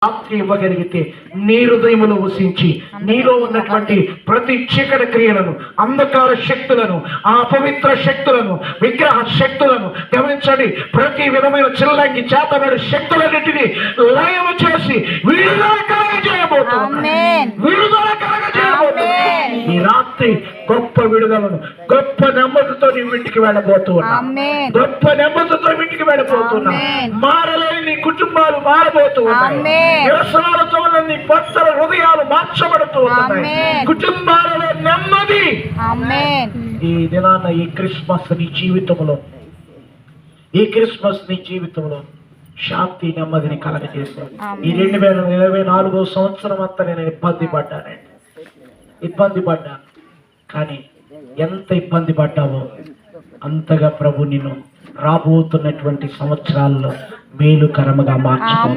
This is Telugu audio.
రాత్రి ఇవ్వగలిగితే నీ హృదయములో వసించి నీలో ఉన్నటువంటి ప్రతి చీకటి క్రియలను, అంధకార శక్తులను, ఆ అపవిత్ర శక్తులను, విగ్రహ శక్తులను గమనించండి, ప్రతి విధమైన చిల్లంగి చేతబడి శక్తులన్నిటినీ లయము చేసి విడుదల కలగజేయబోతున్నాను. విడుదల కలగజేయబోతున్నాను. ఈ రాత్రి గొప్ప విడుదలను, గొప్ప నెమ్మదితో నీ ఇంటికి వెళ్ళబోతున్నా. గొప్ప నెమ్మదితో ఇంటికి వెళ్ళబోతున్నా. మారలేని నీ కుటుంబాలు మారబోతూ ఉన్నాయి. వ్యసనాలతో ఉన్న నీ భర్తల హృదయాలు మార్చబడుతూ ఉన్నాయి. కుటుంబాలలో నెమ్మది. ఈ దినాన ఈ క్రిస్మస్ నీ జీవితంలో, ఈ క్రిస్మస్ నీ జీవితంలో శాంతి నెమ్మదిని కలగజేశాను. ఈ 2024 సంవత్సరం అంతా నేను ఇబ్బంది పడ్డాను. కానీ ఎంత ఇబ్బంది పడ్డావో అంతగా ప్రభు నిన్ను రాబోతున్నటువంటి సంవత్సరాల్లో మేలుకరముగా మార్చుకో.